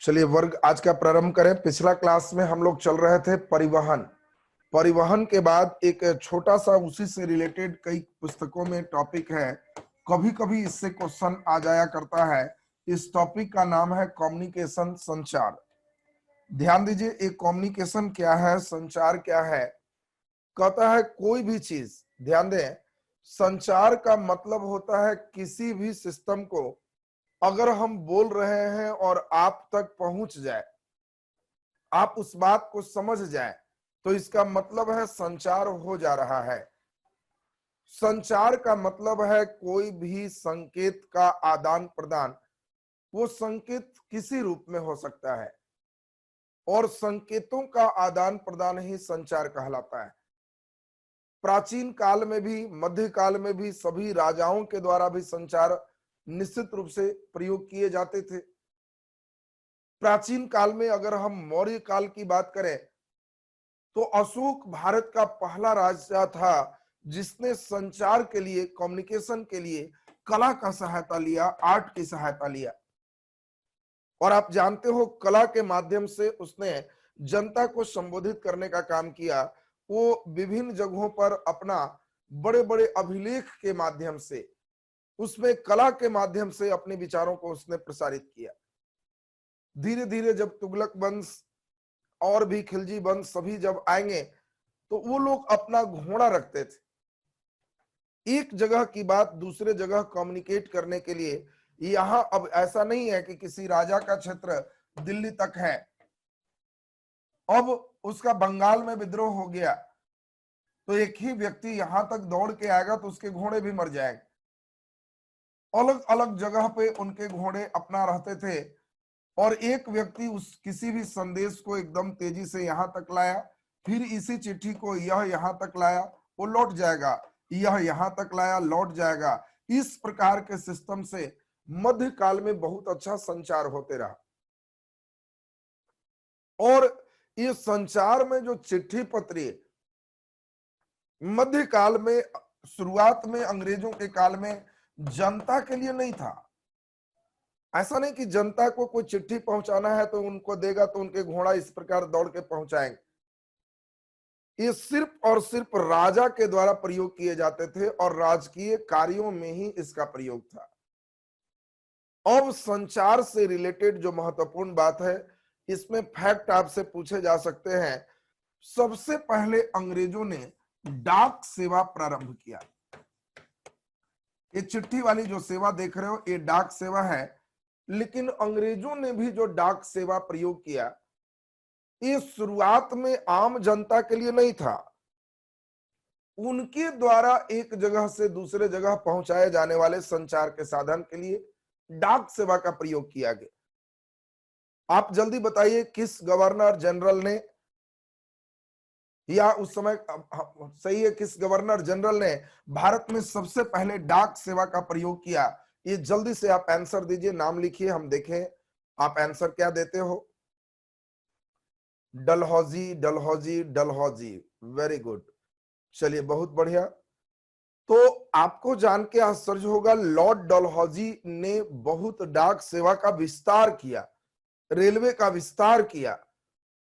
चलिए वर्ग आज का प्रारंभ करें। पिछला क्लास में हम लोग चल रहे थे परिवहन। परिवहन के बाद एक छोटा सा उसी से रिलेटेड कई पुस्तकों में टॉपिक है, कभी कभी इससे क्वेश्चन आ जाया करता है। इस टॉपिक का नाम है कम्युनिकेशन, संचार। ध्यान दीजिए, एक कम्युनिकेशन क्या है, संचार क्या है। कहता है कोई भी चीज, ध्यान दें, संचार का मतलब होता है किसी भी सिस्टम को अगर हम बोल रहे हैं और आप तक पहुंच जाए, आप उस बात को समझ जाए, तो इसका मतलब है संचार हो जा रहा है। संचार का मतलब है कोई भी संकेत का आदान प्रदान। वो संकेत किसी रूप में हो सकता है और संकेतों का आदान प्रदान ही संचार कहलाता है। प्राचीन काल में भी, मध्य काल में भी सभी राजाओं के द्वारा भी संचार निश्चित रूप से प्रयोग किए जाते थे। प्राचीन काल में अगर हम मौर्य काल की बात करें तो अशोक भारत का पहला राजा था जिसने संचार के लिए, कम्युनिकेशन के लिए कला का सहायता लिया, आर्ट की सहायता लिया। और आप जानते हो कला के माध्यम से उसने जनता को संबोधित करने का काम किया। वो विभिन्न जगहों पर अपना बड़े बड़े अभिलेख के माध्यम से, उसमें कला के माध्यम से अपने विचारों को उसने प्रसारित किया। धीरे धीरे जब तुगलक वंश और भी खिलजी वंश सभी जब आएंगे तो वो लोग अपना घोड़ा रखते थे, एक जगह की बात दूसरे जगह कम्युनिकेट करने के लिए। यहां अब ऐसा नहीं है कि किसी राजा का क्षेत्र दिल्ली तक है, अब उसका बंगाल में विद्रोह हो गया तो एक ही व्यक्ति यहां तक दौड़ के आएगा तो उसके घोड़े भी मर जाएंगे। अलग अलग जगह पे उनके घोड़े अपना रहते थे और एक व्यक्ति उस किसी भी संदेश को एकदम तेजी से यहां तक लाया, फिर इसी चिट्ठी को यह यहां तक लाया, वो लौट जाएगा, यह यहां तक लाया, लौट जाएगा। इस प्रकार के सिस्टम से मध्य काल में बहुत अच्छा संचार होते रहा। और ये संचार में जो चिट्ठी पत्री मध्य काल में, शुरुआत में अंग्रेजों के काल में जनता के लिए नहीं था। ऐसा नहीं कि जनता को कोई चिट्ठी पहुंचाना है तो उनको देगा तो उनके घोड़ा इस प्रकार दौड़ के पहुंचाएंगे। ये सिर्फ और सिर्फ राजा के द्वारा प्रयोग किए जाते थे और राजकीय कार्यों में ही इसका प्रयोग था। अब संचार से रिलेटेड जो महत्वपूर्ण बात है, इसमें फैक्ट आपसे पूछे जा सकते हैं। सबसे पहले अंग्रेजों ने डाक सेवा प्रारंभ किया। ये चिट्ठी वाली जो सेवा देख रहे हो ये डाक सेवा है, लेकिन अंग्रेजों ने भी जो डाक सेवा प्रयोग किया ये शुरुआत में आम जनता के लिए नहीं था। उनके द्वारा एक जगह से दूसरे जगह पहुंचाए जाने वाले संचार के साधन के लिए डाक सेवा का प्रयोग किया गया। आप जल्दी बताइए किस गवर्नर जनरल ने, या उस समय सही है, किस गवर्नर जनरल ने भारत में सबसे पहले डाक सेवा का प्रयोग किया? ये जल्दी से आप आंसर दीजिए, नाम लिखिए, हम देखें आप आंसर क्या देते हो। Dalhousie, Dalhousie, Dalhousie, very good. चलिए बहुत बढ़िया। तो आपको जान के आश्चर्य होगा, लॉर्ड डलहौजी ने बहुत डाक सेवा का विस्तार किया, रेलवे का विस्तार किया,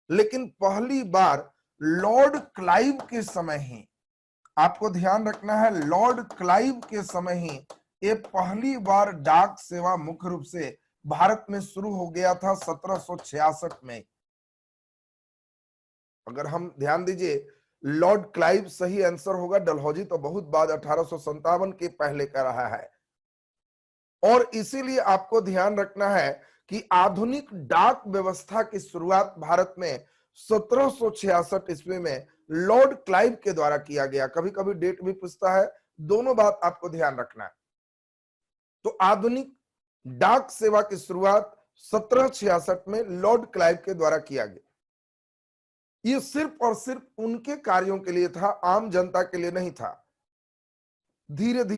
लेकिन पहली बार लॉर्ड क्लाइव के समय ही, आपको ध्यान रखना है, लॉर्ड क्लाइव के समय ही ये पहली बार डाक सेवा मुख्य रूप से भारत में शुरू हो गया था 1766 में। अगर हम ध्यान दीजिए, लॉर्ड क्लाइव सही आंसर होगा, डलहौजी तो बहुत बाद 1857 के पहले का रहा है। और इसीलिए आपको ध्यान रखना है कि आधुनिक डाक व्यवस्था की शुरुआत भारत में 1766 ईस्वी में लॉर्ड क्लाइव के द्वारा किया गया। कभी कभी डेट भी पूछता है, दोनों बात आपको ध्यान रखना है। तो आधुनिक डाक सेवा की शुरुआत 1766 में लॉर्ड क्लाइव के द्वारा किया गया। ये सिर्फ और सिर्फ उनके कार्यों के लिए था, आम जनता के लिए नहीं था। धीरे धीरे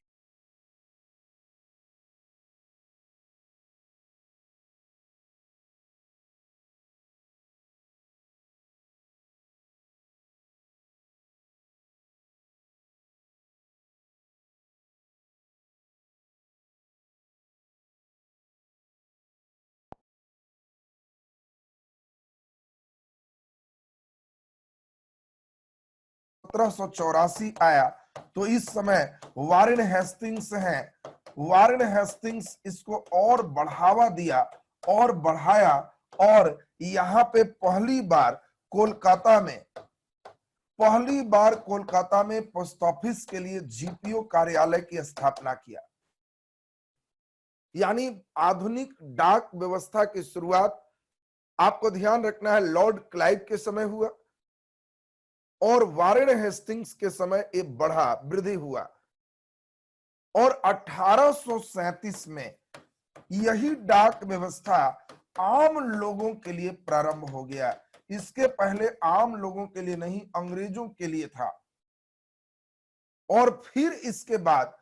1784 आया तो इस समय वारेन हेस्टिंग्स हैं, वारेन हेस्टिंग्स इसको और बढ़ावा दिया और बढ़ाया, और यहाँ पे पहली बार कोलकाता में पोस्ट ऑफिस के लिए जीपीओ कार्यालय की स्थापना किया। यानी आधुनिक डाक व्यवस्था की शुरुआत, आपको ध्यान रखना है, लॉर्ड क्लाइव के समय हुआ और वारेन हेस्टिंग्स के समय एक वृद्धि हुआ, और 1837 में यही डाक व्यवस्था आम लोगों के लिए प्रारंभ हो गया। इसके पहले आम लोगों के लिए नहीं, अंग्रेजों के लिए था। और फिर इसके बाद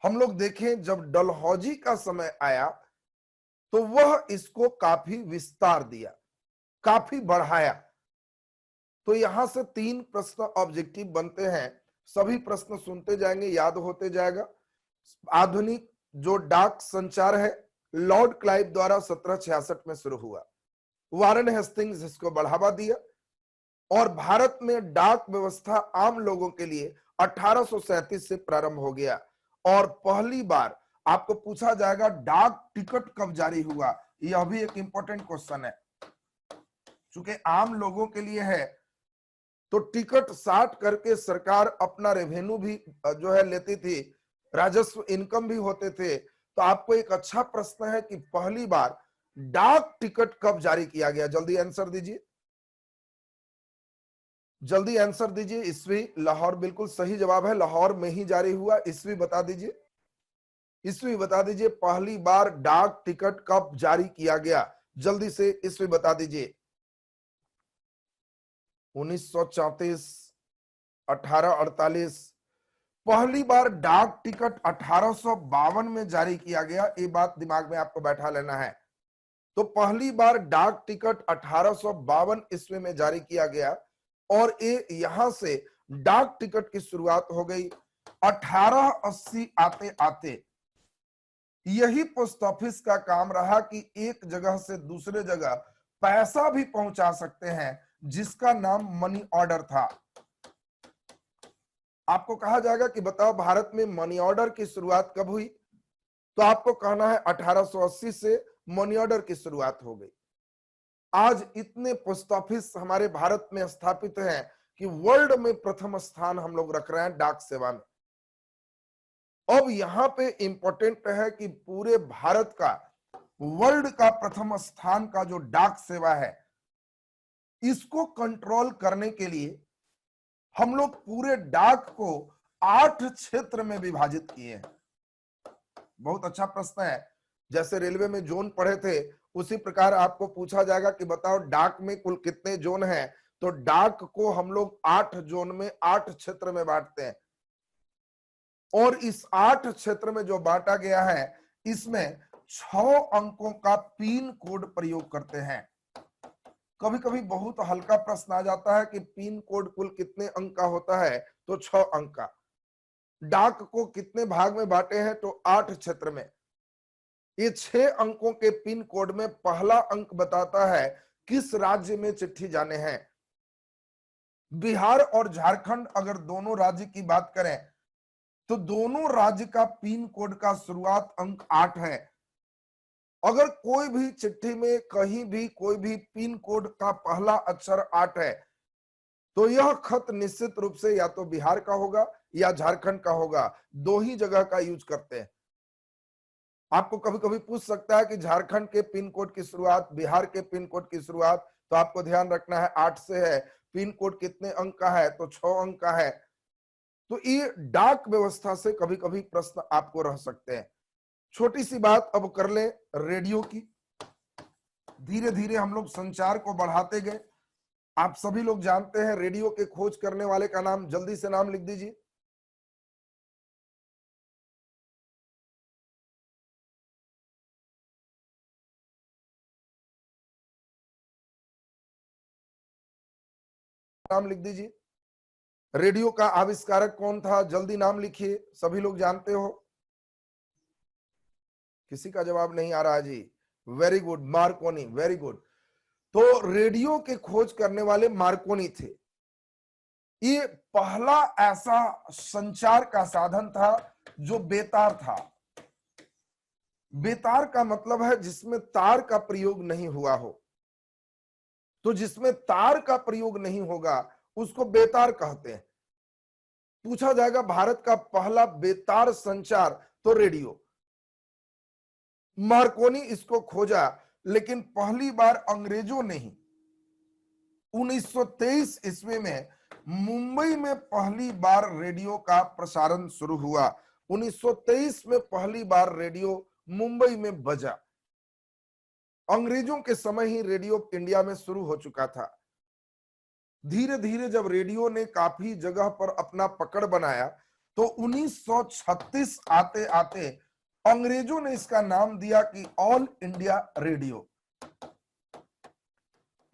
हम लोग देखें, जब डलहौजी का समय आया तो वह इसको काफी विस्तार दिया, काफी बढ़ाया। तो यहां से 3 प्रश्न ऑब्जेक्टिव बनते हैं, सभी प्रश्न सुनते जाएंगे, याद होते जाएगा। आधुनिक जो डाक संचार है, लॉर्ड क्लाइव द्वारा 1766 में शुरू हुआ, वारेन हेस्टिंग्स इसको बढ़ावा दिया, और भारत में डाक व्यवस्था आम लोगों के लिए 1837 से प्रारंभ हो गया। और पहली बार आपको पूछा जाएगा डाक टिकट कब जारी हुआ, यह भी एक इंपॉर्टेंट क्वेश्चन है। चूंकि आम लोगों के लिए है तो टिकट साट करके सरकार अपना रेवेन्यू भी जो है लेती थी, राजस्व इनकम भी होते थे। तो आपको एक अच्छा प्रश्न है कि पहली बार डाक टिकट कब जारी किया गया, जल्दी आंसर दीजिए, जल्दी आंसर दीजिए। ईस्वी, लाहौर बिल्कुल सही जवाब है, लाहौर में ही जारी हुआ। ईस्वी बता दीजिए, ईस्वी बता दीजिए, पहली बार डाक टिकट कब जारी किया गया, जल्दी से ईस्वी बता दीजिए। 1934, 1848। पहली बार डाक टिकट 1852 में जारी किया गया, ये बात दिमाग में आपको बैठा लेना है। तो पहली बार डाक टिकट 1852 ईस्वी में जारी किया गया, और ये यहां से डाक टिकट की शुरुआत हो गई। 1880 आते आते यही पोस्ट ऑफिस का काम रहा कि एक जगह से दूसरे जगह पैसा भी पहुंचा सकते हैं, जिसका नाम मनी ऑर्डर था। आपको कहा जाएगा कि बताओ भारत में मनी ऑर्डर की शुरुआत कब हुई, तो आपको कहना है 1880 से मनी ऑर्डर की शुरुआत हो गई। आज इतने पोस्ट ऑफिस हमारे भारत में स्थापित हैं कि वर्ल्ड में प्रथम स्थान हम लोग रख रहे हैं डाक सेवा में। अब यहां पे इंपॉर्टेंट है कि पूरे भारत का, वर्ल्ड का प्रथम स्थान का जो डाक सेवा है, इसको कंट्रोल करने के लिए हम लोग पूरे डाक को 8 क्षेत्र में विभाजित किए हैं। बहुत अच्छा प्रश्न है। जैसे रेलवे में जोन पढ़े थे, उसी प्रकार आपको पूछा जाएगा कि बताओ डाक में कुल कितने जोन हैं, तो डाक को हम लोग 8 जोन में, 8 क्षेत्र में बांटते हैं। और इस 8 क्षेत्र में जो बांटा गया है, इसमें 6 अंकों का पिन कोड प्रयोग करते हैं। कभी कभी बहुत हल्का प्रश्न आ जाता है कि पिन कोड कुल कितने अंक का होता है, तो 6 अंक का। डाक को कितने भाग में बांटे हैं, तो 8 क्षेत्र में। ये 6 अंकों के पिन कोड में पहला अंक बताता है किस राज्य में चिट्ठी जाने हैं। बिहार और झारखंड अगर दोनों राज्य की बात करें, तो दोनों राज्य का पिन कोड का शुरुआत अंक 8 है। अगर कोई भी चिट्ठी में कहीं भी कोई भी पिन कोड का पहला अक्षर 8 है, तो यह खत निश्चित रूप से या तो बिहार का होगा या झारखंड का होगा, दो ही जगह का यूज करते हैं। आपको कभी कभी पूछ सकता है कि झारखंड के पिन कोड की शुरुआत, बिहार के पिन कोड की शुरुआत, तो आपको ध्यान रखना है 8 से है। पिन कोड कितने अंक का है, तो 6 अंक का है। तो ये डाक व्यवस्था से कभी कभी प्रश्न आपको रह सकते हैं। छोटी सी बात अब कर ले रेडियो की। धीरे धीरे हम लोग संचार को बढ़ाते गए। आप सभी लोग जानते हैं रेडियो के खोज करने वाले का नाम, जल्दी से नाम लिख दीजिए। नाम लिख दीजिए। रेडियो का आविष्कारक कौन था, जल्दी नाम लिखिए, सभी लोग जानते हो। किसी का जवाब नहीं आ रहा जी। Very good, Marconi, very good. तो रेडियो के खोज करने वाले मार्कोनी थे। ये पहला ऐसा संचार का साधन था जो बेतार था। बेतार का मतलब है जिसमें तार का प्रयोग नहीं हुआ हो। तो जिसमें तार का प्रयोग नहीं होगा उसको बेतार कहते हैं। पूछा जाएगा भारत का पहला बेतार संचार, तो रेडियो। मार्कोनी इसको खोजा, लेकिन पहली बार अंग्रेजों ने ही 1923 ईस्वी में मुंबई में पहली बार रेडियो का प्रसारण शुरू हुआ। 1923 में पहली बार रेडियो मुंबई में बजा। अंग्रेजों के समय ही रेडियो इंडिया में शुरू हो चुका था। धीरे धीरे जब रेडियो ने काफी जगह पर अपना पकड़ बनाया, तो 1936 आते आते अंग्रेजों ने इसका नाम दिया कि ऑल इंडिया रेडियो।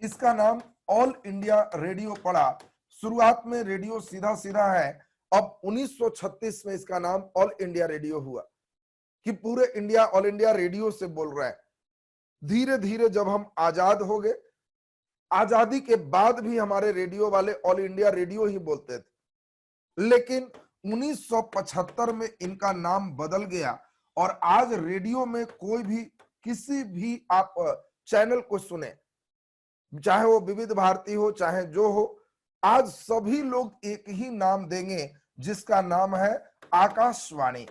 इसका नाम ऑल इंडिया रेडियो पड़ा। शुरुआत में रेडियो सीधा सीधा है, अब 1936 में इसका नाम ऑल इंडिया रेडियो हुआ कि पूरे इंडिया ऑल इंडिया रेडियो से बोल रहा है। धीरे धीरे जब हम आजाद हो गए, आजादी के बाद भी हमारे रेडियो वाले ऑल इंडिया रेडियो ही बोलते थे, लेकिन 1975 में इनका नाम बदल गया और आज रेडियो में कोई भी किसी भी आप चैनल को सुने, चाहे वो विविध भारती हो चाहे जो हो, आज सभी लोग एक ही नाम देंगे जिसका नाम है आकाशवाणी।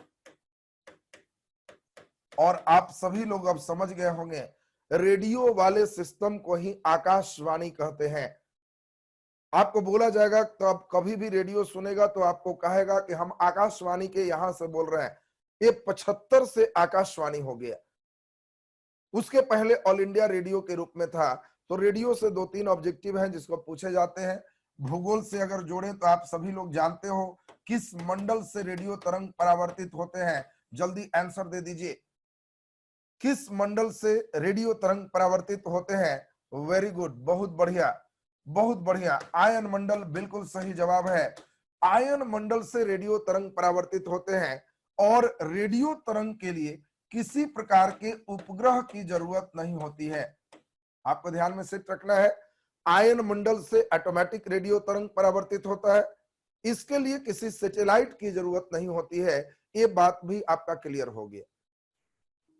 और आप सभी लोग अब समझ गए होंगे, रेडियो वाले सिस्टम को ही आकाशवाणी कहते हैं। आपको बोला जाएगा तो आप कभी भी रेडियो सुनेगा तो आपको कहेगा कि हम आकाशवाणी के यहां से बोल रहे हैं। ये 75 से आकाशवाणी हो गया। उसके पहले ऑल इंडिया रेडियो के रूप में था। तो रेडियो से 2-3 ऑब्जेक्टिव हैं जिसको पूछे जाते हैं। भूगोल से अगर जोड़े तो आप सभी लोग जानते हो किस मंडल से रेडियो तरंग परावर्तित होते हैं, जल्दी आंसर दे दीजिए। किस मंडल से रेडियो तरंग परावर्तित होते हैं? वेरी गुड, बहुत बढ़िया, बहुत बढ़िया। आयन मंडल बिल्कुल सही जवाब है। आयन मंडल से रेडियो तरंग परावर्तित होते हैं और रेडियो तरंग के लिए किसी प्रकार के उपग्रह की जरूरत नहीं होती है। आपको ध्यान में सेट रखना है, आयन मंडल से ऑटोमेटिक रेडियो तरंग परावर्तित होता है। इसके लिए किसी सैटेलाइट की जरूरत नहीं होती है। ये बात भी आपका क्लियर हो गया।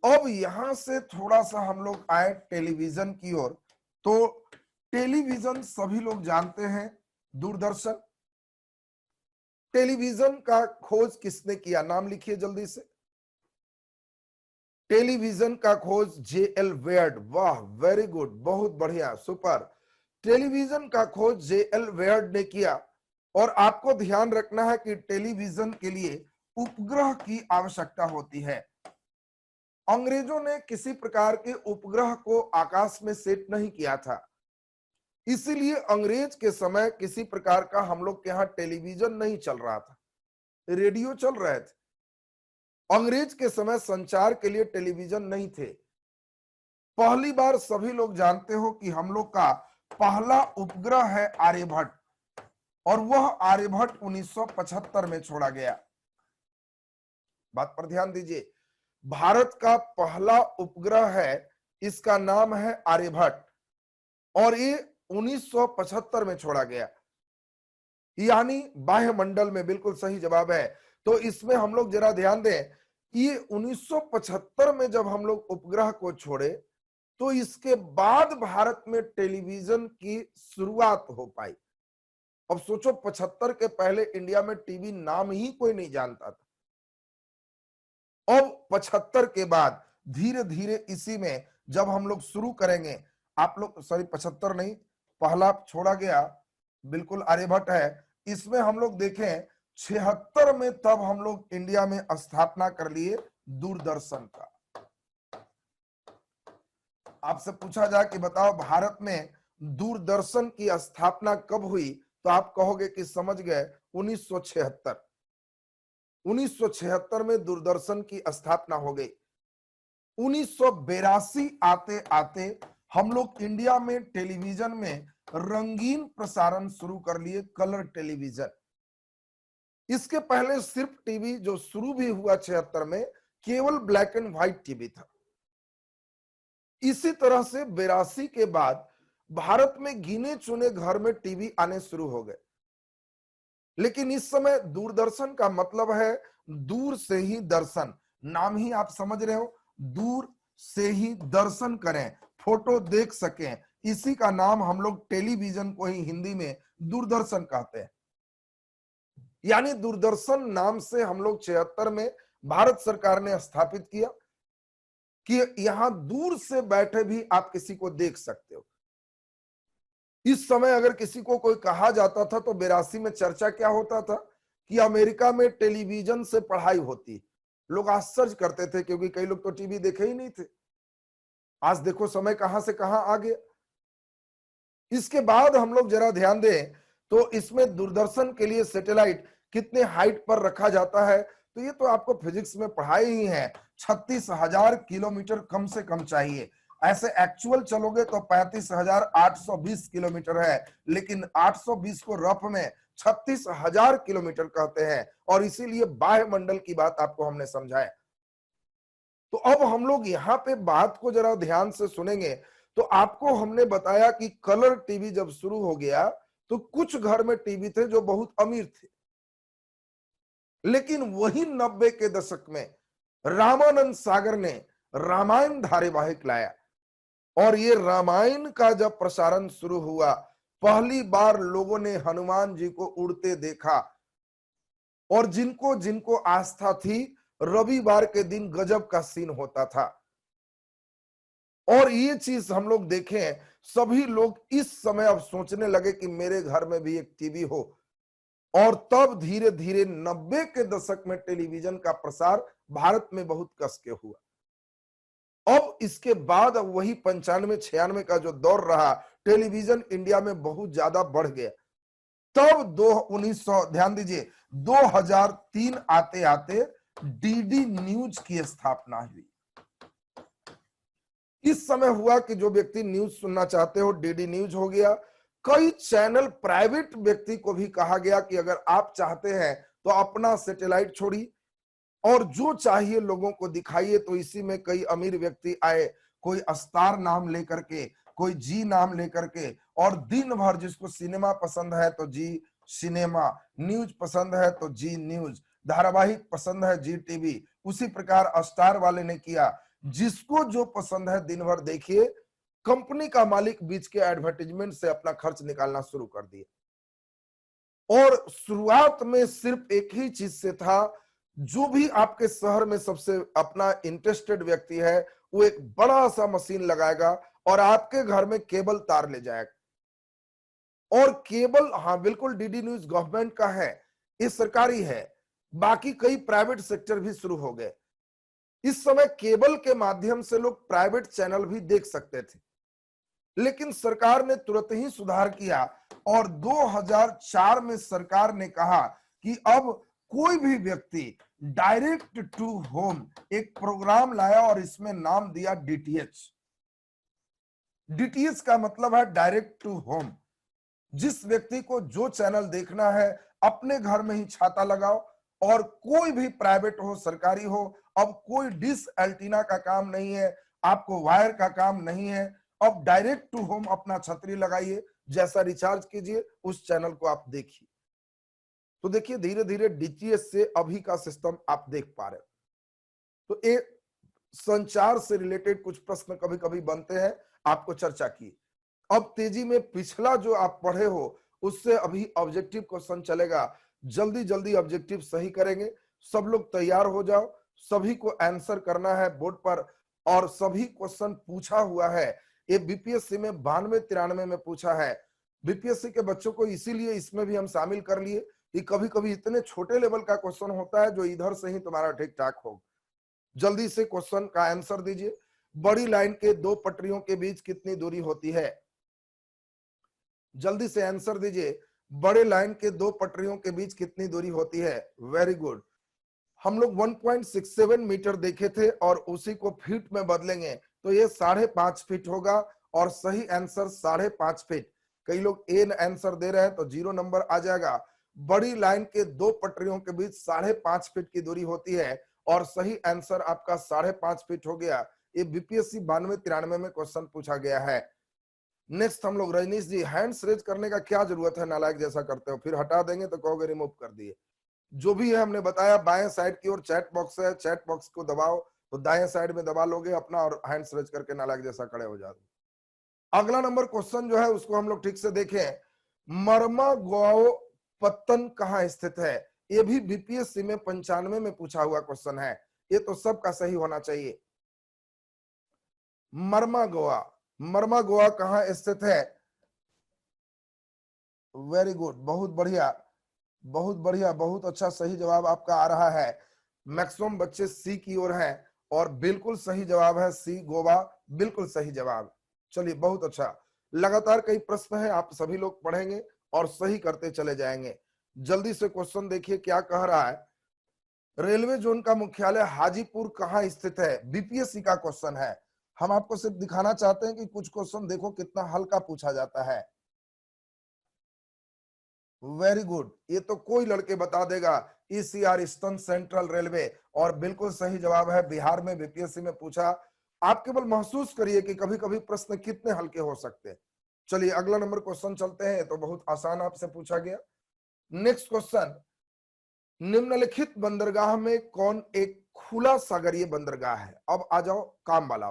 अब यहां से थोड़ा सा हम लोग आए टेलीविजन की ओर। तो टेलीविजन सभी लोग जानते हैं, दूरदर्शन। टेलीविजन का खोज किसने किया? नाम लिखिए जल्दी से। टेलीविजन का खोज जे.एल. वेयर्ड। वाह, वेरी गुड, बहुत बढ़िया, सुपर। टेलीविजन का खोज जे.एल. वेयर्ड ने किया। और आपको ध्यान रखना है कि टेलीविजन के लिए उपग्रह की आवश्यकता होती है। अंग्रेजों ने किसी प्रकार के उपग्रह को आकाश में सेट नहीं किया था, इसीलिए अंग्रेज के समय किसी प्रकार का हम लोग के यहाँ टेलीविजन नहीं चल रहा था, रेडियो चल रहे थे। अंग्रेज के समय संचार के लिए टेलीविजन नहीं थे। पहली बार सभी लोग जानते हो कि हम लोग का पहला उपग्रह है आर्यभट्ट, और वह आर्यभट्ट 1975 में छोड़ा गया। बात पर ध्यान दीजिए, भारत का पहला उपग्रह है, इसका नाम है आर्यभट्ट, और ये 1975 में छोड़ा गया, यानी बाह्य मंडल में। बिल्कुल सही जवाब है। तो इसमें हम लोग जरा ध्यान दें, ये 1975 में जब हम लोग उपग्रह को छोड़े, तो इसके बाद भारत में टेलीविजन की शुरुआत हो पाई। अब सोचो, 75 के पहले इंडिया में टीवी नाम ही कोई नहीं जानता था। अब 75 के बाद धीरे धीरे इसी में जब हम लोग शुरू करेंगे, आप लोग सॉरी 75 नहीं, पहला छोड़ा गया, बिल्कुल आर्यभट्ट है। इसमें हम लोग देखें 76 में तब हम लोग इंडिया में स्थापना कर लिए दूरदर्शन का। आपसे पूछा जाए कि बताओ भारत में दूरदर्शन की स्थापना कब हुई, तो आप कहोगे कि समझ गए, 1976। 1976 में दूरदर्शन की स्थापना हो गई। 1982 आते आते हम लोग इंडिया में टेलीविजन में रंगीन प्रसारण शुरू कर लिए, कलर टेलीविजन। इसके पहले सिर्फ टीवी जो शुरू भी हुआ 76 में, केवल ब्लैक एंड व्हाइट टीवी था। इसी तरह से 82 के बाद भारत में गिने चुने घर में टीवी आने शुरू हो गए। लेकिन इस समय दूरदर्शन का मतलब है दूर से ही दर्शन। नाम ही आप समझ रहे हो, दूर से ही दर्शन करें, फोटो देख सकें, इसी का नाम हम लोग टेलीविजन को ही हिंदी में दूरदर्शन कहते हैं। यानी दूरदर्शन नाम से हम लोग 76 में भारत सरकार ने स्थापित किया कि यहां दूर से बैठे भी आप किसी को देख सकते हो। इस समय अगर किसी को कोई कहा जाता था तो 82 में चर्चा क्या होता था कि अमेरिका में टेलीविजन से पढ़ाई होती। लोग आश्चर्य करते थे क्योंकि कई लोग तो टीवी देखे ही नहीं थे। आज देखो समय कहां से कहां आ गया। इसके बाद हम लोग जरा ध्यान दें तो इसमें दूरदर्शन के लिए सैटेलाइट कितने हाइट पर रखा जाता है, तो ये तो आपको फिजिक्स में पढ़ाई ही है। 36,000 किलोमीटर कम से कम चाहिए। ऐसे एक्चुअल चलोगे तो 35,820 किलोमीटर है, लेकिन 820 को रफ में 36,000 किलोमीटर कहते हैं, और इसीलिए बाह्य मंडल की बात आपको हमने समझाया। तो अब हम लोग यहाँ पे बात को जरा ध्यान से सुनेंगे तो आपको हमने बताया कि कलर टीवी जब शुरू हो गया तो कुछ घर में टीवी थे जो बहुत अमीर थे, लेकिन वही 90 के दशक में रामानंद सागर ने रामायण धारावाहिक लाया, और ये रामायण का जब प्रसारण शुरू हुआ पहली बार लोगों ने हनुमान जी को उड़ते देखा, और जिनको जिनको आस्था थी रविवार के दिन गजब का सीन होता था। और ये चीज हम लोग देखें, सभी लोग इस समय अब सोचने लगे कि मेरे घर में भी एक टीवी हो, और तब धीरे धीरे 90 के दशक में टेलीविजन का प्रसार भारत में बहुत कस के हुआ। अब इसके बाद अब वही 95-96 का जो दौर रहा, टेलीविजन इंडिया में बहुत ज्यादा बढ़ गया। तब 1900 ध्यान दीजिए 2003 आते आते डीडी न्यूज की स्थापना हुई। इस समय हुआ कि जो व्यक्ति न्यूज सुनना चाहते हो डीडी न्यूज हो गया। कई चैनल प्राइवेट व्यक्ति को भी कहा गया कि अगर आप चाहते हैं तो अपना सैटेलाइट छोड़िए और जो चाहिए लोगों को दिखाइए। तो इसी में कई अमीर व्यक्ति आए, कोई स्टार नाम लेकर के, कोई जी नाम लेकर के, और दिन भर जिसको सिनेमा पसंद है तो जी सिनेमा, न्यूज पसंद है तो जी न्यूज, धारावाहिक पसंद है जी टीवी, उसी प्रकार स्टार वाले ने किया। जिसको जो पसंद है दिन भर देखिए। कंपनी का मालिक बीच के एडवर्टाइजमेंट से अपना खर्च निकालना शुरू कर दिया, और शुरुआत में सिर्फ एक ही चीज से था, जो भी आपके शहर में सबसे अपना इंटरेस्टेड व्यक्ति है वो एक बड़ा सा मशीन लगाएगा और आपके घर में केबल तार ले जाएगा। और केबल, हाँ बिल्कुल, डीडी न्यूज गवर्नमेंट का है, ये सरकारी है, बाकी कई प्राइवेट सेक्टर भी शुरू हो गए। इस समय केबल के माध्यम से लोग प्राइवेट चैनल भी देख सकते थे, लेकिन सरकार ने तुरंत ही सुधार किया, और 2004 में सरकार ने कहा कि अब कोई भी व्यक्ति डायरेक्ट टू होम एक प्रोग्राम लाया, और इसमें नाम दिया डीटीएच। डीटीएच का मतलब है डायरेक्ट टू होम। जिस व्यक्ति को जो चैनल देखना है अपने घर में ही छाता लगाओ, और कोई भी प्राइवेट हो सरकारी हो, अब कोई डिश एंटीना का काम नहीं है, आपको वायर का काम नहीं है। अब डायरेक्ट टू होम अपना छतरी लगाइए, जैसा रिचार्ज कीजिए उस चैनल को आप देखिए। तो देखिए धीरे धीरे डीटीएच से अभी का सिस्टम आप देख पा रहे हो। तो एक संचार से रिलेटेड कुछ प्रश्न कभी कभी बनते हैं, आपको चर्चा की। अब तेजी में पिछला जो आप पढ़े हो उससे अभी ऑब्जेक्टिव क्वेश्चन चलेगा, जल्दी जल्दी ऑब्जेक्टिव सही करेंगे। सब लोग तैयार हो जाओ, सभी को आंसर करना है बोर्ड पर, और सभी क्वेश्चन पूछा हुआ है। ये बीपीएससी में 92-93 में पूछा है। बीपीएससी के बच्चों को इसीलिए इसमें भी हम शामिल कर लिए कि कभी कभी इतने छोटे लेवल का क्वेश्चन होता है जो इधर से ही तुम्हारा ठीक ठाक हो। जल्दी से क्वेश्चन का आंसर दीजिए। बड़ी लाइन के दो पटरियों के बीच कितनी दूरी होती है? जल्दी से आंसर दीजिए। बड़े लाइन के दो पटरियों के बीच कितनी दूरी होती है? Very good. हम लोग 1.67 मीटर देखे थे और उसी को फीट में बदलेंगे तो ये 5.5 फीट होगा, और सही आंसर 5.5 फीट। कई लोग ए आंसर दे रहे हैं तो 0 नंबर आ जाएगा। बड़ी लाइन के दो पटरियों के बीच 5.5 फीट की दूरी होती है, और सही आंसर आपका 5.5 फीट हो गया। ये बीपीएससी 92-93 में क्वेश्चन पूछा गया है। नेक्स्ट हम लोग रजनीश जी, हैंड्स रेज करने का क्या जरूरत है, नालायक जैसा करते हो, फिर हटा देंगे तो कहोगे रिमूव कर दिए। जो भी है हमने बताया, बाएं साइड की ओर चैट बॉक्स है, चैट बॉक्स को दबाओ तो दाएं साइड में दबा लोगे अपना और हैंड्स रेज करके नालायक जैसा खड़े हो जाओगे। अगला नंबर क्वेश्चन जो है उसको हम लोग ठीक से देखें। मर्मागाओ पत्तन कहाँ स्थित है? ये भी बीपीएससी में 95 में पूछा हुआ क्वेश्चन है, ये तो सबका सही होना चाहिए। मर्मागोआ, मर्मागोआ कहाँ स्थित है? वेरी गुड, बहुत बढ़िया, बहुत बढ़िया, बहुत अच्छा, सही जवाब आपका आ रहा है। मैक्सिमम बच्चे सी की ओर हैं और बिल्कुल सही जवाब है सी, गोवा, बिल्कुल सही जवाब। चलिए बहुत अच्छा, लगातार कई प्रश्न हैं, आप सभी लोग पढ़ेंगे और सही करते चले जाएंगे। जल्दी से क्वेश्चन देखिए क्या कह रहा है। रेलवे जोन का मुख्यालय हाजीपुर कहाँ स्थित है? बीपीएससी का क्वेश्चन है, हम आपको सिर्फ दिखाना चाहते हैं कि कुछ क्वेश्चन देखो कितना हल्का पूछा जाता है। वेरी गुड, ये तो कोई लड़के बता देगा, ईसीआर ईस्टर्न सेंट्रल रेलवे, और बिल्कुल सही जवाब है, बिहार में बीपीएससी में पूछा। आप केवल महसूस करिए कि कभी कभी प्रश्न कितने हल्के हो सकते हैं। चलिए अगला नंबर क्वेश्चन चलते हैं, तो बहुत आसान आपसे पूछा गया। नेक्स्ट क्वेश्चन, निम्नलिखित बंदरगाह में कौन एक खुला सागरीय बंदरगाह है? अब आ जाओ काम वाला,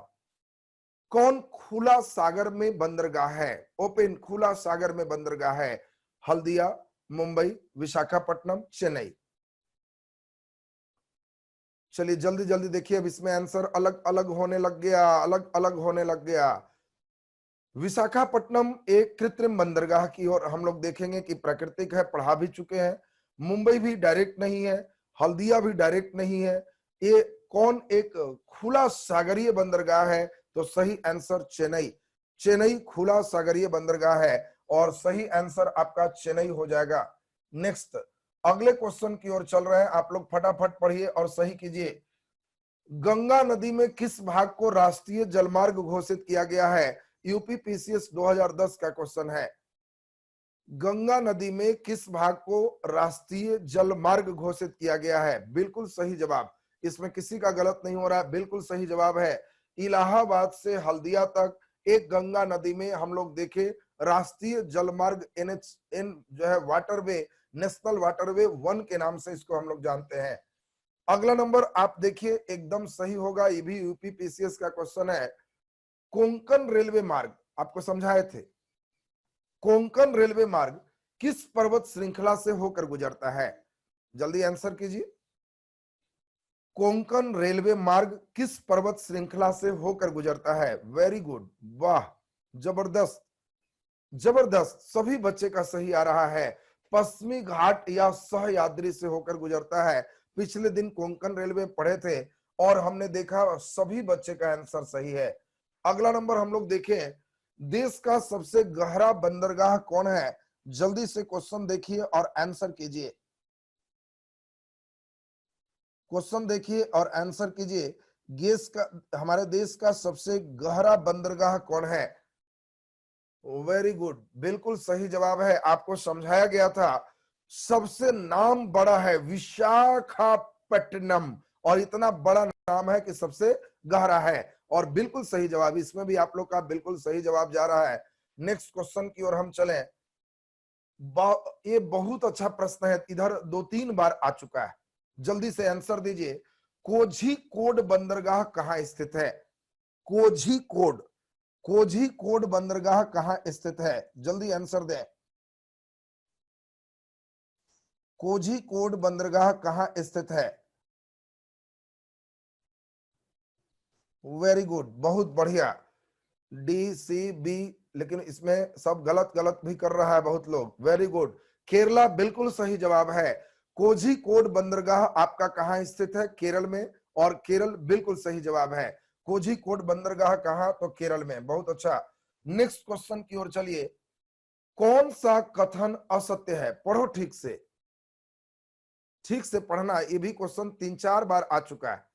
कौन खुला सागर में बंदरगाह है? ओपन, खुला सागर में बंदरगाह है? हल्दिया, मुंबई, विशाखापट्टनम, चेन्नई। चलिए जल्दी जल्दी देखिए, अब इसमें आंसर अलग अलग होने लग गया, अलग अलग होने लग गया। विशाखापट्टनम एक कृत्रिम बंदरगाह की ओर हम लोग देखेंगे कि प्राकृतिक है, पढ़ा भी चुके हैं। मुंबई भी डायरेक्ट नहीं है, हल्दिया भी डायरेक्ट नहीं है, ये कौन एक खुला सागरीय बंदरगाह है? तो सही आंसर चेन्नई, चेन्नई खुला सागरीय बंदरगाह है और सही आंसर आपका चेन्नई हो जाएगा। नेक्स्ट अगले क्वेश्चन की ओर चल रहे हैं, आप लोग फटाफट पढ़िए और सही कीजिए। गंगा नदी में किस भाग को राष्ट्रीय जलमार्ग घोषित किया गया है? यूपी पीसीएस 2010 का क्वेश्चन है। गंगा नदी में किस भाग को राष्ट्रीय जलमार्ग घोषित किया गया है? बिल्कुल सही जवाब, इसमें किसी का गलत नहीं हो रहा है, बिल्कुल सही जवाब है। इलाहाबाद से हल्दिया तक एक गंगा नदी में हम लोग देखे राष्ट्रीय जलमार्ग, एनएचएन जो है वाटरवे, नेशनल वाटरवे 1 के नाम से इसको हम लोग जानते हैं। अगला नंबर आप देखिए, एकदम सही होगा, ये भी यूपी पीसीएस का क्वेश्चन है। कोंकण रेलवे मार्ग आपको समझाए थे, कोंकण रेलवे मार्ग किस पर्वत श्रृंखला से होकर गुजरता है? जल्दी आंसर कीजिए। कोंकण रेलवे मार्ग किस पर्वत श्रृंखला से होकर गुजरता है? वेरी गुड, वाह, जबरदस्त, जबरदस्त, सभी बच्चे का सही आ रहा है। पश्चिमी घाट या सहयाद्री से होकर गुजरता है। पिछले दिन कोंकण रेलवे पढ़े थे और हमने देखा सभी बच्चे का आंसर सही है। अगला नंबर हम लोग देखें, देश का सबसे गहरा बंदरगाह कौन है? जल्दी से क्वेश्चन देखिए और आंसर कीजिए, क्वेश्चन देखिए और आंसर कीजिए। देश का, हमारे देश का सबसे गहरा बंदरगाह कौन है? वेरी गुड, बिल्कुल सही जवाब है, आपको समझाया गया था। सबसे नाम बड़ा है विशाखापट्टनम, और इतना बड़ा नाम है कि सबसे गहरा है, और बिल्कुल सही जवाब, इसमें भी आप लोग का बिल्कुल सही जवाब जा रहा है। नेक्स्ट क्वेश्चन की ओर हम चलें। ये बहुत अच्छा प्रश्न है, इधर 2-3 बार आ चुका है, जल्दी से आंसर दीजिए। कोझीकोड बंदरगाह कहाँ स्थित है? कोझीकोड, कोझीकोड बंदरगाह कहाँ स्थित है? जल्दी आंसर दें। कोझीकोड बंदरगाह कहाँ स्थित है? वेरी गुड, बहुत बढ़िया, डी सी बी, लेकिन इसमें सब गलत गलत भी कर रहा है बहुत लोग। वेरी गुड, केरला बिल्कुल सही जवाब है। कोझीकोड बंदरगाह आपका कहाँ स्थित है? केरल में, और केरल बिल्कुल सही जवाब है। कोझीकोड बंदरगाह कहाँ? तो केरल में, बहुत अच्छा। नेक्स्ट क्वेश्चन की ओर चलिए। कौन सा कथन असत्य है? पढ़ो ठीक से, ठीक से पढ़ना, ये भी क्वेश्चन 3-4 बार आ चुका है।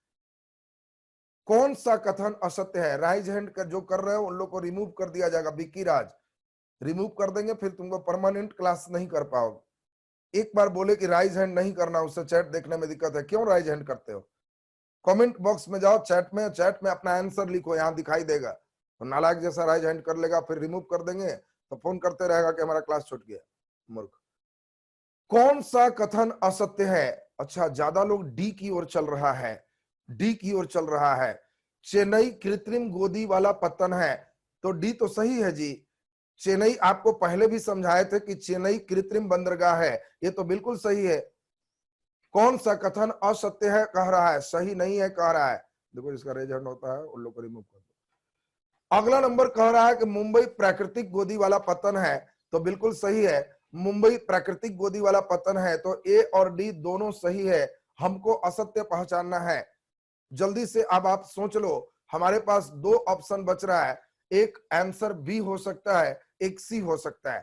कौन सा कथन असत्य है? राइज हैंड कर जो कर रहे हो उन लोग को रिमूव कर दिया जाएगा, विक्की राज रिमूव कर देंगे, फिर तुमको परमानेंट क्लास नहीं कर पाओगे। एक बार बोले कि राइज हैंड नहीं करना, उससे चैट देखने में दिक्कत है, क्यों राइज हैंड करते हो? कमेंट बॉक्स में जाओ, चैट में अपना आंसर लिखो, यहां दिखाई देगा। तो नालायक जैसा राइज हैंड कर लेगा, फिर रिमूव कर देंगे तो फोन करते रहेगा कि हमारा क्लास छूट गया। मूर्ख। कौन सा कथन असत्य है? अच्छा, ज्यादा लोग डी की ओर चल रहा है, डी की ओर चल रहा है। चेन्नई कृत्रिम गोदी वाला पत्तन है, तो डी तो सही है जी। चेन्नई आपको पहले भी समझाए थे कि चेन्नई कृत्रिम बंदरगाह है, ये तो बिल्कुल सही है। कौन सा कथन असत्य है कह रहा है, सही नहीं है कह रहा है। देखो इसका रेज हैंड होता है, उन लोग को रिमूव कर दो। अगला नंबर कह रहा है कि मुंबई प्राकृतिक गोदी वाला पतन है, तो बिल्कुल सही है, मुंबई प्राकृतिक गोदी वाला पतन है, तो ए और डी दोनों सही है। हमको असत्य पहचानना है। जल्दी से अब आप सोच लो, हमारे पास दो ऑप्शन बच रहा है, एक आंसर बी हो सकता है, एक सी हो सकता है।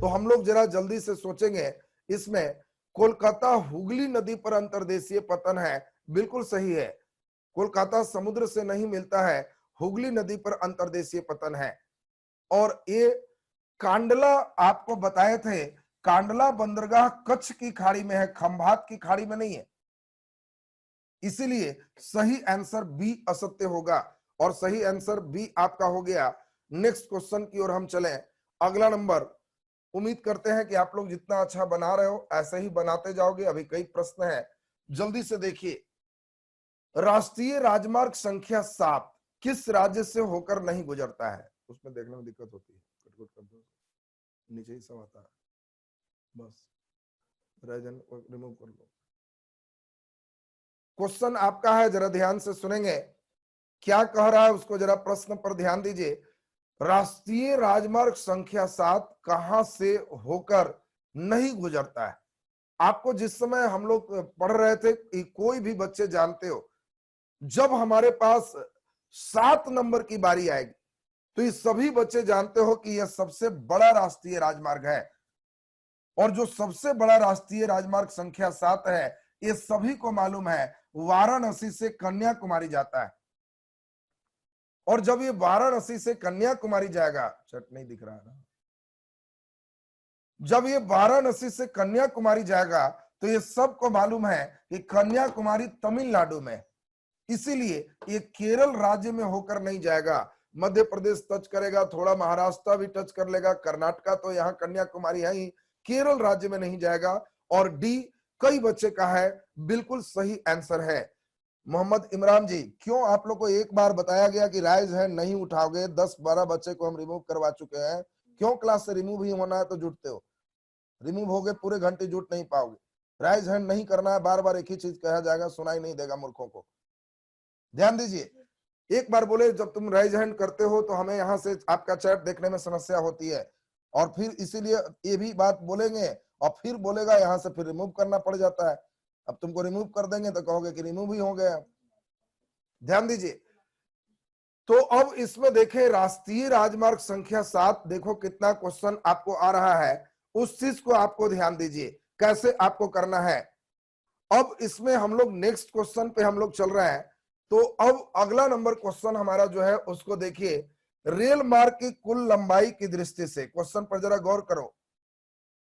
तो हम लोग जरा जल्दी से सोचेंगे। इसमें कोलकाता हुगली नदी पर अंतर्देशीय पतन है, बिल्कुल सही है। कोलकाता समुद्र से नहीं मिलता है, हुगली नदी पर अंतर्देशीय पतन है। और ये कांडला आपको बताए थे, कांडला बंदरगाह कच्छ की खाड़ी में है, खंभात की खाड़ी में नहीं है, इसीलिए सही आंसर बी असत्य होगा। और सही आंसर बी आपका हो गया। नेक्स्ट क्वेश्चन की ओर हम चलें। अगला नंबर, उम्मीद करते हैं कि आप लोग जितना अच्छा बना रहे हो ऐसे ही बनाते जाओगे। अभी कई प्रश्न हैं, जल्दी से देखिए। राष्ट्रीय राजमार्ग संख्या 7 किस राज्य से होकर नहीं गुजरता है? उसमें देखने में दिक्कत होती है, कट कर दो, नीचे ही सब आता है, बस रीजन रिमूव कर लो। क्वेश्चन आपका है, जरा ध्यान से सुनेंगे क्या कह रहा है, उसको जरा प्रश्न पर ध्यान दीजिए। राष्ट्रीय राजमार्ग संख्या 7 कहां से होकर नहीं गुजरता है? आपको जिस समय हम लोग पढ़ रहे थे कि कोई भी बच्चे जानते हो, जब हमारे पास 7 नंबर की बारी आएगी तो ये सभी बच्चे जानते हो कि यह सबसे बड़ा राष्ट्रीय राजमार्ग है। और जो सबसे बड़ा राष्ट्रीय राजमार्ग संख्या 7 है, ये सभी को मालूम है, वाराणसी से कन्याकुमारी जाता है। और जब ये वाराणसी से कन्याकुमारी जाएगा, चट नहीं दिख रहा है ना, जब ये वाराणसी से कन्याकुमारी जाएगा तो ये सबको मालूम है कि कन्याकुमारी तमिलनाडु में, इसीलिए ये केरल राज्य में होकर नहीं जाएगा। मध्य प्रदेश टच करेगा, थोड़ा महाराष्ट्र भी टच कर लेगा, कर्नाटका तो यहाँ कन्याकुमारी है ही, केरल राज्य में नहीं जाएगा। और डी कई बच्चे का है, बिल्कुल सही आंसर है। मोहम्मद इमरान जी, क्यों आप लोग को एक बार बताया गया कि राइज हैंड नहीं उठाओगे, 10-12 बच्चे को हम रिमूव करवा चुके हैं, क्यों क्लास से रिमूव ही होना है तो जुटते हो? रिमूव हो गए पूरे घंटे जुट नहीं पाओगे। राइज हैंड नहीं करना है, बार बार एक ही चीज कहा जाएगा, सुनाई नहीं देगा मूर्खों को। ध्यान दीजिए, एक बार बोले जब तुम राइज हैंड करते हो तो हमें यहाँ से आपका चैट देखने में समस्या होती है, और फिर इसीलिए ये भी बात बोलेंगे और फिर बोलेगा यहाँ से, फिर रिमूव करना पड़ जाता है। अब तुमको रिमूव कर देंगे तो कहोगे कि रिमूव ही हो गया। ध्यान दीजिए, तो अब इसमें देखें राष्ट्रीय राजमार्ग संख्या 7, देखो कितना क्वेश्चन आपको आ रहा है, उस चीज को आपको ध्यान दीजिए कैसे आपको करना है। अब इसमें हम लोग नेक्स्ट क्वेश्चन पे हम लोग चल रहे हैं। तो अब अगला नंबर क्वेश्चन हमारा जो है उसको देखिए, रेल मार्ग की कुल लंबाई की दृष्टि से, क्वेश्चन पर जरा गौर करो।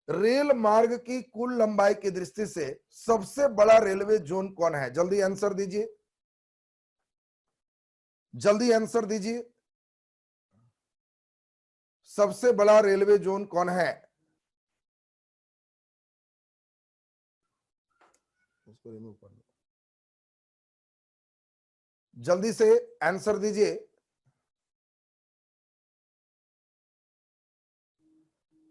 रेल मार्ग की कुल लंबाई की दृष्टि से सबसे बड़ा रेलवे जोन कौन है? जल्दी आंसर दीजिए, जल्दी आंसर दीजिए। सबसे बड़ा रेलवे जोन कौन है? उसको रिमूव कर लो, जल्दी से आंसर दीजिए।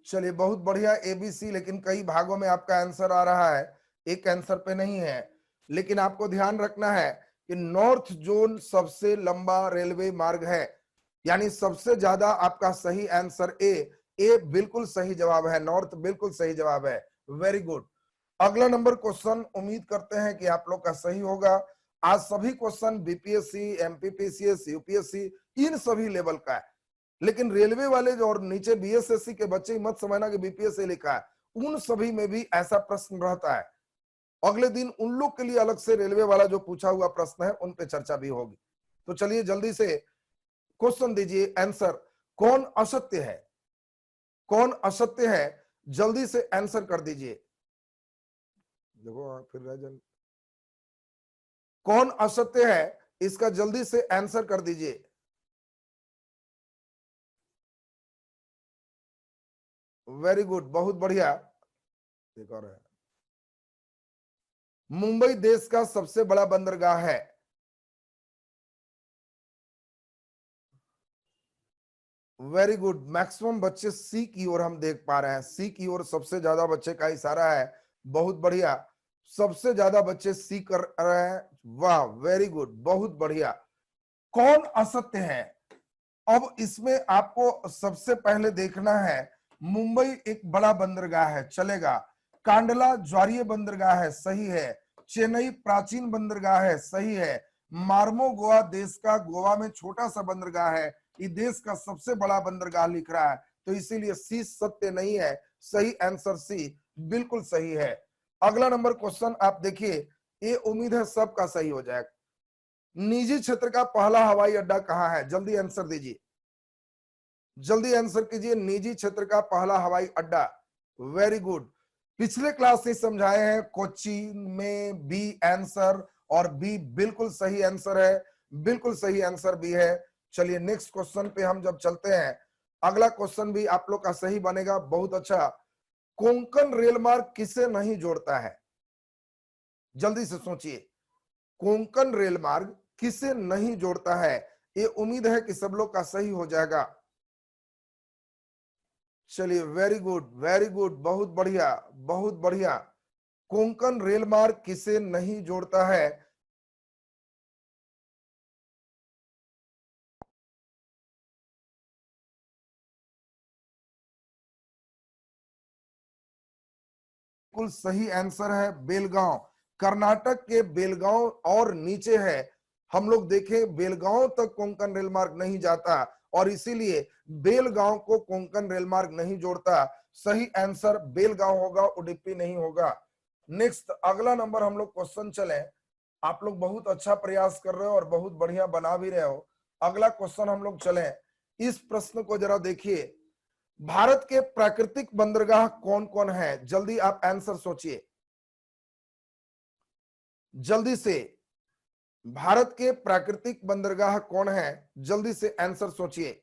चलिए बहुत बढ़िया, एबीसी, लेकिन कई भागों में आपका आंसर आ रहा है, एक आंसर पे नहीं है। लेकिन आपको ध्यान रखना है कि नॉर्थ जोन सबसे लंबा रेलवे मार्ग है, यानी सबसे ज्यादा आपका सही आंसर ए। ए बिल्कुल सही जवाब है, नॉर्थ बिल्कुल सही जवाब है, वेरी गुड। अगला नंबर क्वेश्चन उम्मीद करते हैं कि आप लोग का सही होगा। आज सभी क्वेश्चन बीपीएससी, एमपीपीसीएस, यूपीएससी, इन सभी लेवल का है, लेकिन रेलवे वाले जो और नीचे बीएसएससी के बच्चे मत समझना कि बीपीएससी लिखा है, उन सभी में भी ऐसा प्रश्न रहता है। अगले दिन उन लोग के लिए अलग से रेलवे वाला जो पूछा हुआ प्रश्न है उन पे चर्चा भी होगी। तो चलिए जल्दी से क्वेश्चन दीजिए, आंसर कौन असत्य है, कौन असत्य है, जल्दी से आंसर कर दीजिए। देखो फिर राजन, कौन असत्य है इसका जल्दी से आंसर कर दीजिए। वेरी गुड, बहुत बढ़िया। एक और है, मुंबई देश का सबसे बड़ा बंदरगाह है। वेरी गुड, मैक्सिमम बच्चे सी की ओर हम देख पा रहे हैं, सी की ओर सबसे ज्यादा बच्चे का इशारा है। बहुत बढ़िया, सबसे ज्यादा बच्चे सी कर रहे हैं। वाह, वेरी गुड, बहुत बढ़िया। कौन असत्य है? अब इसमें आपको सबसे पहले देखना है, मुंबई एक बड़ा बंदरगाह है, चलेगा। कांडला ज्वारीय बंदरगाह है, सही है। चेन्नई प्राचीन बंदरगाह है, सही है। मार्मो गोवा देश का, गोवा में छोटा सा बंदरगाह है, ये देश का सबसे बड़ा बंदरगाह लिख रहा है, तो इसीलिए सी सत्य नहीं है। सही आंसर सी बिल्कुल सही है। अगला नंबर क्वेश्चन आप देखिए, ये उम्मीद है सबका सही हो जाएगा। निजी क्षेत्र का पहला हवाई अड्डा कहां है? जल्दी आंसर दीजिए, जल्दी आंसर कीजिए। निजी क्षेत्र का पहला हवाई अड्डा, वेरी गुड। पिछले क्लास से समझाए हैं, कोच्चि में बी आंसर, और बी बिल्कुल सही आंसर है, बिल्कुल सही आंसर भी है। चलिए नेक्स्ट क्वेश्चन पे हम जब चलते हैं, अगला क्वेश्चन भी आप लोग का सही बनेगा, बहुत अच्छा। कोंकण रेल मार्ग किसे नहीं जोड़ता है? जल्दी से सोचिए, कोंकण रेल मार्ग किसे नहीं जोड़ता है? ये उम्मीद है कि सब लोग का सही हो जाएगा। चलिए, वेरी गुड, वेरी गुड, बहुत बढ़िया, बहुत बढ़िया। कोंकण रेल मार्ग किसे नहीं जोड़ता है? बिल्कुल सही आंसर है बेलगांव। कर्नाटक के बेलगांव और नीचे है। हम लोग देखें, बेलगांव तक कोंकण रेल मार्ग नहीं जाता, और इसीलिए बेलगांव को कोंकण रेल मार्ग नहीं जोड़ता। सही आंसर बेलगांव होगा, उडुपी नहीं होगा। नेक्स्ट अगला नंबर हम लोग क्वेश्चन चले। आप लोग बहुत अच्छा प्रयास कर रहे हो और बहुत बढ़िया बना भी रहे हो। अगला क्वेश्चन हम लोग चले, इस प्रश्न को जरा देखिए। भारत के प्राकृतिक बंदरगाह कौन कौन है? जल्दी आप आंसर सोचिए, जल्दी से। भारत के प्राकृतिक बंदरगाह कौन है? जल्दी से आंसर सोचिए,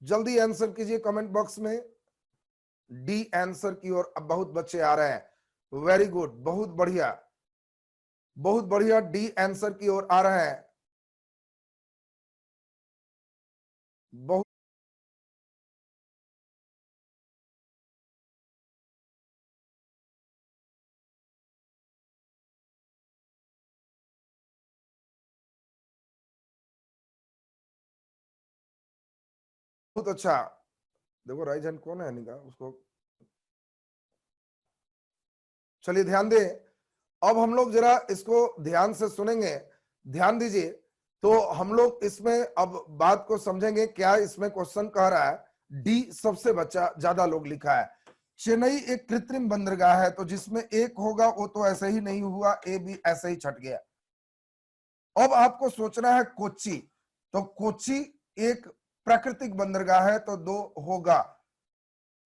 जल्दी आंसर कीजिए कमेंट बॉक्स में। डी आंसर की ओर अब बहुत बच्चे आ रहे हैं, वेरी गुड, बहुत बढ़िया, बहुत बढ़िया, डी आंसर की ओर आ रहे हैं। बहुत बहुत अच्छा। देखो राइट हैंड कौन है निका उसको, चलिए ध्यान दे। अब हम लोग जरा इसको ध्यान से सुनेंगे, ध्यान दीजिए। तो हम लोग इसमें अब बात को समझेंगे, क्या इसमें क्वेश्चन कह रहा है। डी सबसे बच्चा ज्यादा लोग लिखा है। चेन्नई एक कृत्रिम बंदरगाह है, तो जिसमें एक होगा वो तो ऐसे ही नहीं हुआ, ए भी ऐसे ही छट गया। अब आपको सोचना है कोच्चि, तो कोच्चि एक प्राकृतिक बंदरगाह है, तो दो होगा।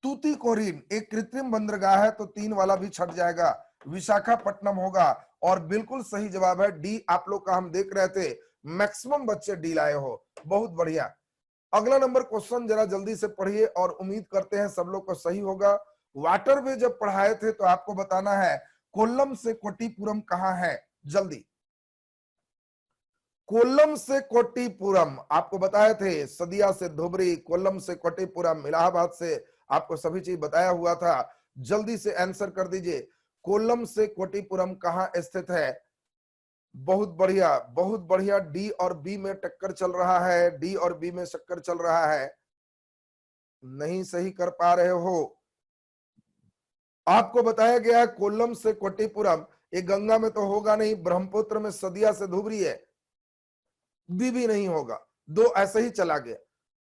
तूतीकोरिन एक कृत्रिम बंदरगाह है, तो तीन वाला भी छट जाएगा। विशाखापट्टनम होगा, और बिल्कुल सही जवाब है डी। आप लोग का हम देख रहे थे, मैक्सिमम बच्चे डी लाए हो, बहुत बढ़िया। अगला नंबर क्वेश्चन जरा जल्दी से पढ़िए, और उम्मीद करते हैं सब लोग को सही होगा। वाटरवे जब पढ़ाए थे तो आपको बताना है, कोल्लम से कोट्टीपुरम कहां है? जल्दी, कोल्लम से कोट्टीपुरम आपको बताए थे, सदिया से धुबरी, कोल्लम से कोट्टीपुरम, इलाहाबाद से, आपको सभी चीज बताया हुआ था। जल्दी से आंसर कर दीजिए, कोल्लम से कोट्टीपुरम कहां स्थित है? बहुत बढ़िया, बहुत बढ़िया, डी और बी में टक्कर चल रहा है, डी और बी में टक्कर चल रहा है, नहीं सही कर पा रहे हो। आपको बताया गया है कोल्लम से कोट्टीपुरम, ये गंगा में तो होगा नहीं, ब्रह्मपुत्र में सदिया से धुबरी है, बी भी नहीं होगा, दो ऐसे ही चला गया।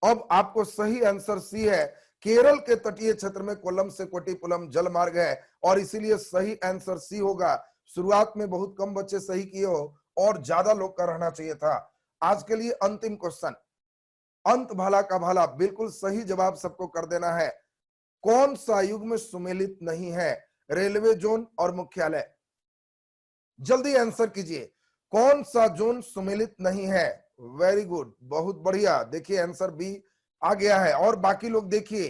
अब आपको सही आंसर सी है, केरल के तटीय क्षेत्र में कोल्लम से कोट्टीपुरम जल मार्ग है, और इसीलिए सही आंसर सी होगा। शुरुआत में बहुत कम बच्चे सही किए हो, और ज्यादा लोग का रहना चाहिए था। आज के लिए अंतिम क्वेश्चन, अंत भला का भला, बिल्कुल सही जवाब सबको कर देना है। कौन सा युग्म सुमेलित नहीं है? रेलवे जोन और मुख्यालय, जल्दी आंसर कीजिए। कौन सा जोन सुमेलित नहीं है? वेरी गुड, बहुत बढ़िया, देखिए आंसर बी आ गया है। और बाकी लोग देखिए,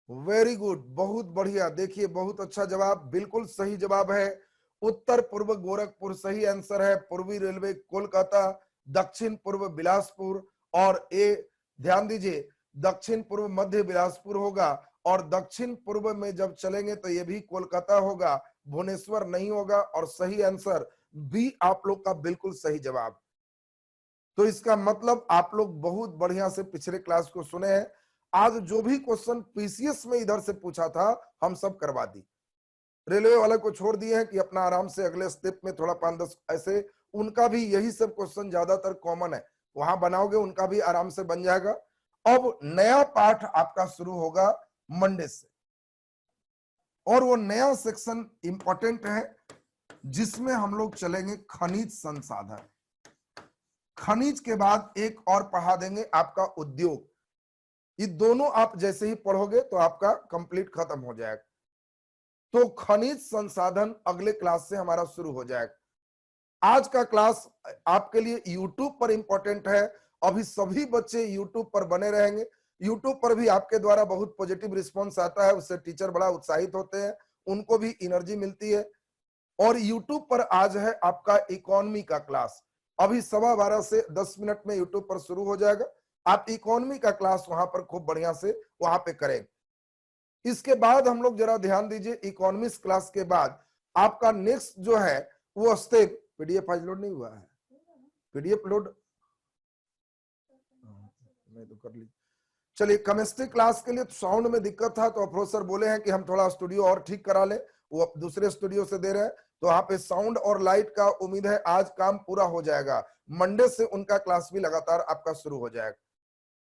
वेरी गुड, बहुत बढ़िया। देखिए बहुत अच्छा जवाब, बिल्कुल सही जवाब है। उत्तर पूर्व गोरखपुर सही आंसर है। पूर्वी रेलवे कोलकाता, दक्षिण पूर्व बिलासपुर, और ए ध्यान दीजिए दक्षिण पूर्व मध्य बिलासपुर होगा, और दक्षिण पूर्व में जब चलेंगे तो ये भी कोलकाता होगा, भुवनेश्वर नहीं होगा। और सही आंसर बी आप लोग का बिल्कुल सही जवाब। तो इसका मतलब आप लोग बहुत बढ़िया से पिछले क्लास को सुने हैं। आज जो भी क्वेश्चन पीसीएस में इधर से पूछा था हम सब करवा दी। रेलवे वाले को छोड़ दिए हैं कि अपना आराम से अगले स्टेप में थोड़ा 5-10 ऐसे, उनका भी यही सब क्वेश्चन ज्यादातर कॉमन है, वहां बनाओगे उनका भी आराम से बन जाएगा। अब नया पाठ आपका शुरू होगा मंडे से, और वो नया सेक्शन इंपॉर्टेंट है जिसमें हम लोग चलेंगे खनिज संसाधन। खनिज के बाद एक और पढ़ा देंगे आपका उद्योग। ये दोनों आप जैसे ही पढ़ोगे तो आपका कंप्लीट खत्म हो जाएगा। तो खनिज संसाधन अगले क्लास से हमारा शुरू हो जाएगा। आज का क्लास आपके लिए YouTube पर इंपॉर्टेंट है। अभी सभी बच्चे YouTube पर बने रहेंगे। YouTube पर भी आपके द्वारा बहुत पॉजिटिव रिस्पॉन्स आता है, उससे टीचर बड़ा उत्साहित होते हैं, उनको भी एनर्जी मिलती है। और YouTube पर आज है आपका इकोनॉमी का क्लास, अभी 12:15 से 10 मिनट में YouTube पर शुरू हो जाएगा। आप इकोनॉमी का क्लास वहां पर खूब बढ़िया से वहां पे करेंगे। इसके बाद हम लोग जरा ध्यान दीजिए, इकोनॉमिक्स क्लास के बाद आपका नेक्स्ट जो है वो स्टेप, पीडीएफ आज लोड नहीं हुआ है, पीडीएफ लोड मैं तो कर ली। चलिए केमिस्ट्री क्लास के लिए साउंड में दिक्कत था तो प्रोफेसर बोले हैं कि हम थोड़ा स्टूडियो और ठीक करा ले, वो दूसरे स्टूडियो से दे रहे हैं, तो यहाँ पे साउंड और लाइट का उम्मीद है आज काम पूरा हो जाएगा। मंडे से उनका क्लास भी लगातार आपका शुरू हो जाएगा।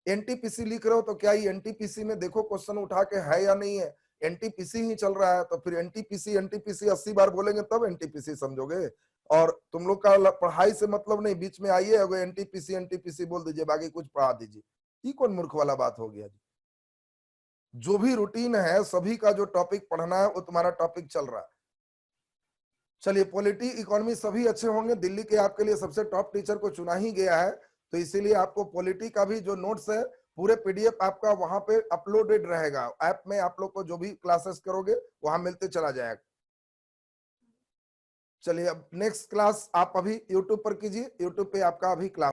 एनटीपीसी लिख रहे हो तो क्या ये एनटीपीसी में देखो क्वेश्चन उठा के है या नहीं है, एनटीपीसी ही चल रहा है तो फिर एनटीपीसी एनटीपीसी 80 बार बोलेंगे तब एनटीपीसी समझोगे। और तुम लोग का पढ़ाई से मतलब नहीं, बीच में आइए अगर एनटीपीसी एनटीपीसी बोल दीजिए, बाकी कुछ पढ़ा दीजिए, ये कौन मूर्ख वाला बात हो गया। जो भी रूटीन है सभी का जो टॉपिक पढ़ना है वो तुम्हारा टॉपिक चल रहा है। चलिए पॉलिटी इकोनॉमी सभी अच्छे होंगे, दिल्ली के आपके लिए सबसे टॉप टीचर को चुना ही गया है, तो इसीलिए आपको पॉलिटी का भी जो नोट्स है पूरे पीडीएफ आपका वहां पे अपलोडेड रहेगा, ऐप में आप लोग को जो भी क्लासेस करोगे वहां मिलते चला जाएगा। चलिए अब नेक्स्ट क्लास आप अभी यूट्यूब पर कीजिए, यूट्यूब पे आपका अभी क्लास